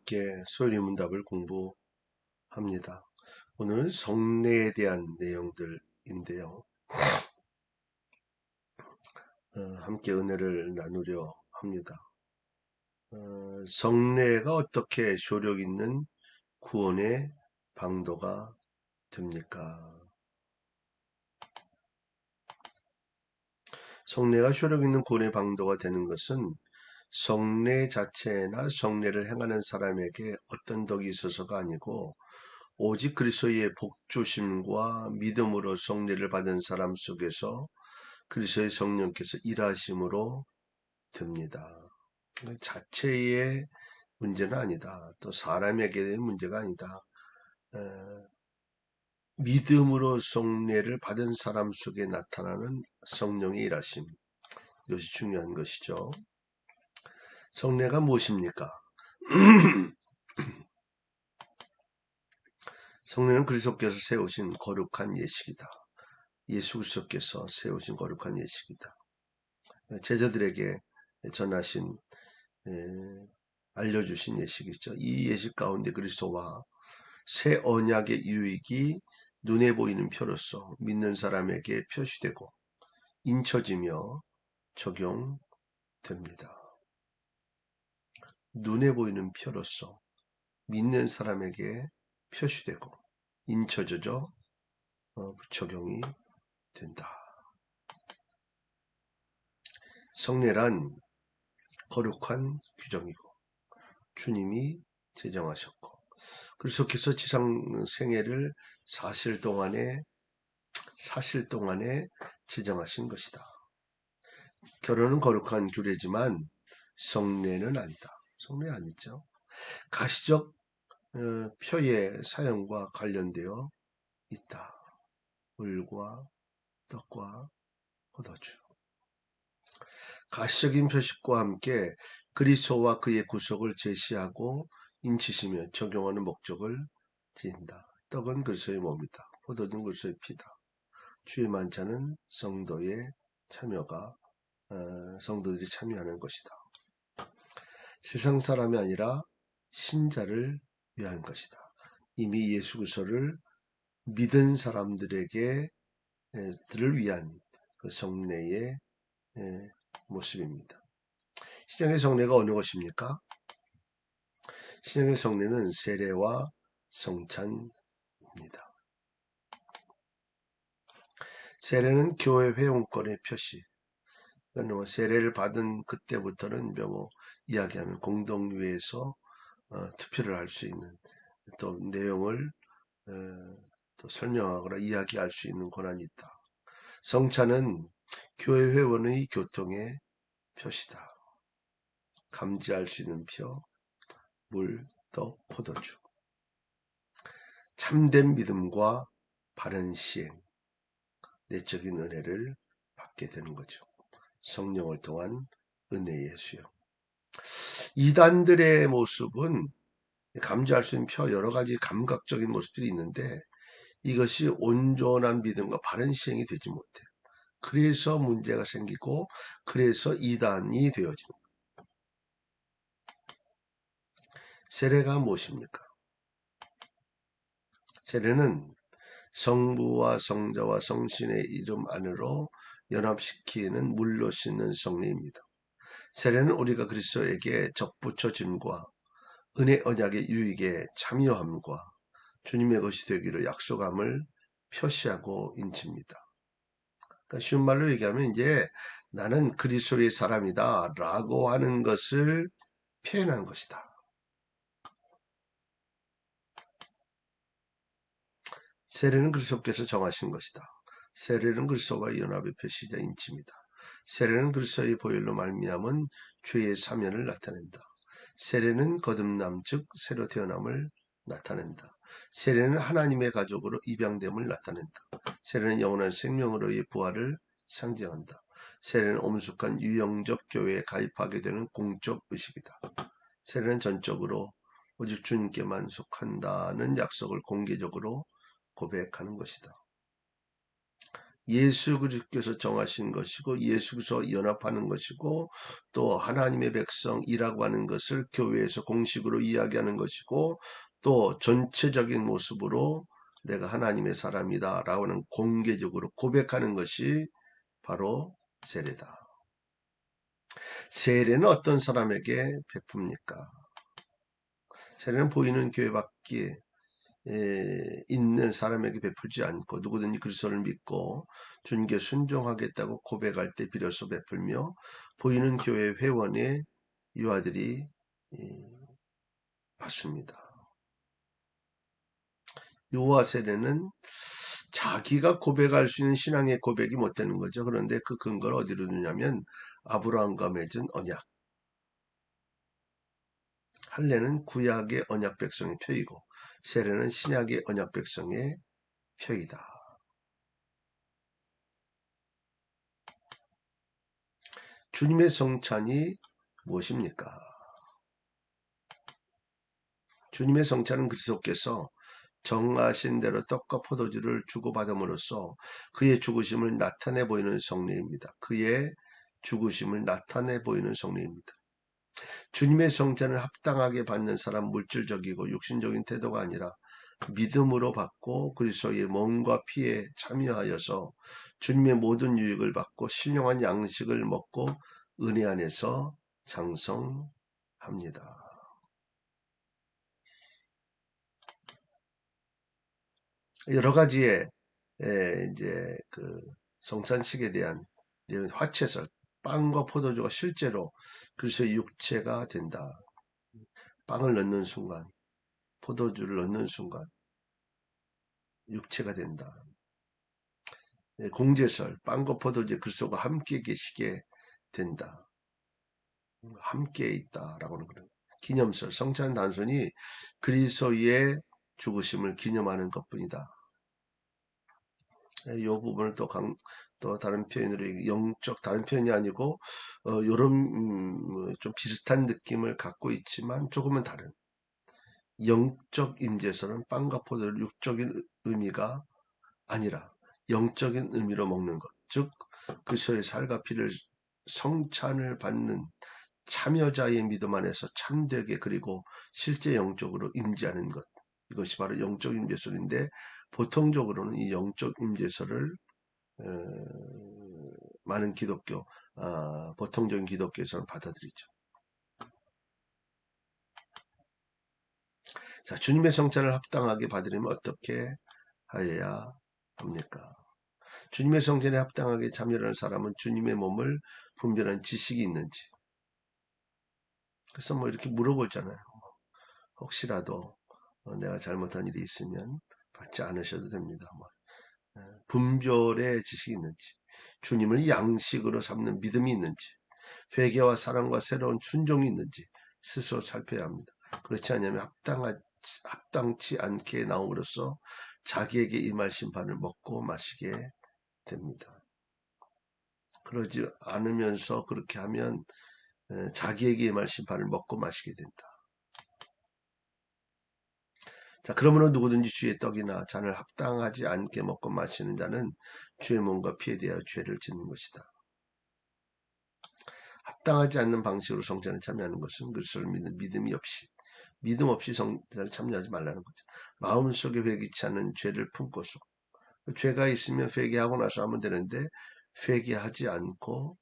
함께 소요리 문답을 공부합니다. 오늘은 성례에 대한 내용들인데요. 함께 은혜를 나누려 합니다. 성례가 어떻게 효력 있는 구원의 방도가 됩니까? 성례가 효력 있는 구원의 방도가 되는 것은 성례 자체나 성례를 행하는 사람에게 어떤 덕이 있어서가 아니고 오직 그리스도의 복주심과 믿음으로 성례를 받은 사람 속에서 그리스도의 성령께서 일하심으로 됩니다. 자체의 문제는 아니다. 또 사람에게의 문제가 아니다. 믿음으로 성례를 받은 사람 속에 나타나는 성령의 일하심. 이것이 중요한 것이죠. 성례가 무엇입니까? 성례는 그리스도께서 세우신 거룩한 예식이다. 예수 그리스도께서 세우신 거룩한 예식이다. 제자들에게 전하신 알려주신 예식이죠. 이 예식 가운데 그리스도와 새 언약의 유익이 눈에 보이는 표로서 믿는 사람에게 표시되고 인쳐지며 적용됩니다. 눈에 보이는 표로서 믿는 사람에게 표시되고 인쳐져져 적용이 된다. 성례란 거룩한 규정이고 주님이 제정하셨고 그리스도께서 지상 생애를 사실 동안에 제정하신 것이다. 결혼은 거룩한 규례지만 성례는 아니다. 성례 아니죠. 가시적 표의 사용과 관련되어 있다. 물과 떡과 포도주. 가시적인 표식과 함께 그리스도와 그의 구속을 제시하고 인치시며 적용하는 목적을 지닌다. 떡은 그리스도의 몸이다. 포도주는 그리스도의 피다. 주의 만찬은 성도들이 참여하는 것이다. 세상 사람이 아니라 신자를 위한 것이다. 이미 예수 그리스도를 믿은 사람들을 위한 그 성례의 모습입니다. 신약의 성례가 어느 것입니까? 신약의 성례는 세례와 성찬입니다. 세례는 교회 회원권의 표시. 그러니까 세례를 받은 그때부터는 이야기하면 공동회에서 투표를 할 수 있는 또 내용을 또 설명하거나 이야기할 수 있는 권한이 있다. 성찬은 교회 회원의 교통의 표시다. 감지할 수 있는 표, 물, 떡, 포도주. 참된 믿음과 바른 시행, 내적인 은혜를 받게 되는 거죠. 성령을 통한 은혜의 수요. 이단들의 모습은 감지할 수 있는 표 여러 가지 감각적인 모습들이 있는데 이것이 온전한 믿음과 바른 시행이 되지 못해요. 그래서 문제가 생기고 그래서 이단이 되어집니다. 세례가 무엇입니까? 세례는 성부와 성자와 성신의 이름 안으로 연합시키는 물로 씻는 성례입니다. 세례는 우리가 그리스도에게 접붙여짐과 은혜 언약의 유익에 참여함과 주님의 것이 되기로 약속함을 표시하고 인칩니다. 그러니까 쉬운 말로 얘기하면 이제 나는 그리스도의 사람이다 라고 하는 것을 표현하는 것이다. 세례는 그리스도께서 정하신 것이다. 세례는 그리스도와 연합의 표시자 인치입니다. 세례는 그리스도의 보혈로 말미암은 죄의 사면을 나타낸다. 세례는 거듭남 즉 새로 태어남을 나타낸다. 세례는 하나님의 가족으로 입양됨을 나타낸다. 세례는 영원한 생명으로의 부활을 상징한다. 세례는 엄숙한 유형적 교회에 가입하게 되는 공적 의식이다. 세례는 전적으로 오직 주님께만 속한다는 약속을 공개적으로 고백하는 것이다. 예수 그리스도께서 정하신 것이고 예수 그리스도와 연합하는 것이고 또 하나님의 백성이라고 하는 것을 교회에서 공식으로 이야기하는 것이고 또 전체적인 모습으로 내가 하나님의 사람이다 라고 하는 공개적으로 고백하는 것이 바로 세례다. 세례는 어떤 사람에게 베풉니까? 세례는 보이는 교회 밖에 있는 사람에게 베풀지 않고 누구든지 그리스도를 믿고 주님께 순종하겠다고 고백할 때 비로소 베풀며 보이는 교회 회원의 유아들이 받습니다. 유아 세례는 자기가 고백할 수 있는 신앙의 고백이 못 되는 거죠. 그런데 그 근거를 어디로 두냐면 아브라함과 맺은 언약. 할례는 구약의 언약 백성의 표이고 세례는 신약의 언약 백성의 표이다. 주님의 성찬이 무엇입니까? 주님의 성찬은 그리스도께서 정하신 대로 떡과 포도주를 주고받음으로써 그의 죽으심을 나타내 보이는 성례입니다. 그의 죽으심을 나타내 보이는 성례입니다. 주님의 성찬을 합당하게 받는 사람 물질적이고 육신적인 태도가 아니라 믿음으로 받고 그리스도의 몸과 피에 참여하여서 주님의 모든 유익을 받고 신령한 양식을 먹고 은혜 안에서 장성합니다. 여러 가지의 이제 그 성찬식에 대한 화채설, 빵과 포도주가 실제로 그리스도의 육체가 된다. 빵을 넣는 순간, 포도주를 넣는 순간 육체가 된다. 공제설, 빵과 포도주 그리스도가 함께 계시게 된다. 함께 있다라고 하는 거는 기념설, 성찬 단순히 그리스도의 죽으심을 기념하는 것뿐이다. 이 부분을 또 다른 표현으로 영적 다른 표현이 아니고 이런 좀 비슷한 느낌을 갖고 있지만 조금은 다른 영적 임재설은 빵과 포도를 육적인 의미가 아니라 영적인 의미로 먹는 것, 즉 그리스도의 살과 피를 성찬을 받는 참여자의 믿음 안에서 참되게 그리고 실제 영적으로 임재하는 것, 이것이 바로 영적 임재설인데 보통적으로는 이 영적 임재설을 많은 기독교, 보통적인 기독교에서는 받아들이죠. 자, 주님의 성찬을 합당하게 받으려면 어떻게 하여야 합니까? 주님의 성전에 합당하게 참여하는 사람은 주님의 몸을 분별한 지식이 있는지. 그래서 뭐 이렇게 물어보잖아요. 혹시라도 내가 잘못한 일이 있으면 받지 않으셔도 됩니다. 분별의 지식이 있는지, 주님을 양식으로 삼는 믿음이 있는지, 회개와 사랑과 새로운 순종이 있는지 스스로 살펴야 합니다. 그렇지 않으면 합당치 않게 나옴으로써 자기에게 임할 심판을 먹고 마시게 됩니다. 그러지 않으면서 그렇게 하면 자기에게 임할 심판을 먹고 마시게 된다. 자, 그러므로 누구든지 주의 떡이나 잔을 합당하지 않게 먹고 마시는 자는 주의 몸과 피에 대하여 죄를 짓는 것이다. 합당하지 않는 방식으로 성찬에 참여하는 것은 그리스도를 믿는 믿음 없이 성찬에 참여하지 말라는 거죠. 마음속에 회개치 않는 죄를 품고서 죄가 있으면 회개하고 나서 하면 되는데 회개하지 않고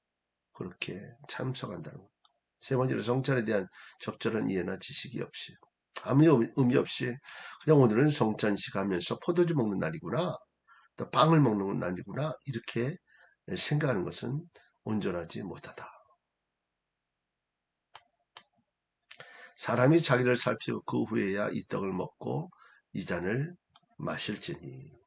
그렇게 참석한다는 거죠. 세 번째로 성찬에 대한 적절한 이해나 지식이 없이 아무 의미 없이 그냥 오늘은 성찬식 하면서 포도주 먹는 날이구나 또 빵을 먹는 날이구나 이렇게 생각하는 것은 온전하지 못하다. 사람이 자기를 살피고 그 후에야 이 떡을 먹고 이 잔을 마실지니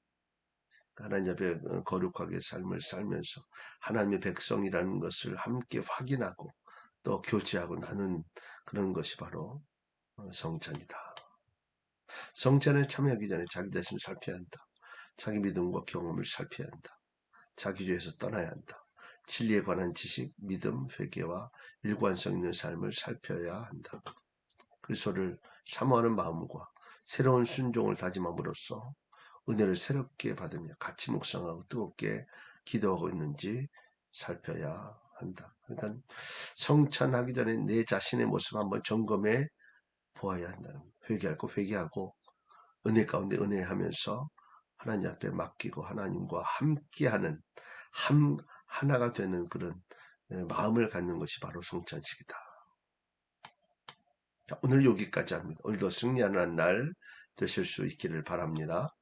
하나님 앞에 거룩하게 삶을 살면서 하나님의 백성이라는 것을 함께 확인하고 또 교제하고 나눈 그런 것이 바로 성찬이다. 성찬에 참여하기 전에 자기 자신을 살펴야 한다. 자기 믿음과 경험을 살펴야 한다. 자기주에서 떠나야 한다. 진리에 관한 지식, 믿음, 회개와 일관성 있는 삶을 살펴야 한다. 그리스도를 사모하는 마음과 새로운 순종을 다짐함으로써 은혜를 새롭게 받으며 같이 묵상하고 뜨겁게 기도하고 있는지 살펴야 한다. 그러니까 성찬하기 전에 내 자신의 모습 한번 점검해 보아야 한다는 거예요. 회개할 거 회개하고 은혜 가운데 은혜하면서 하나님 앞에 맡기고 하나님과 함께하는 하나가 되는 그런 마음을 갖는 것이 바로 성찬식이다. 자, 오늘 여기까지 합니다. 오늘도 승리하는 날 되실 수 있기를 바랍니다.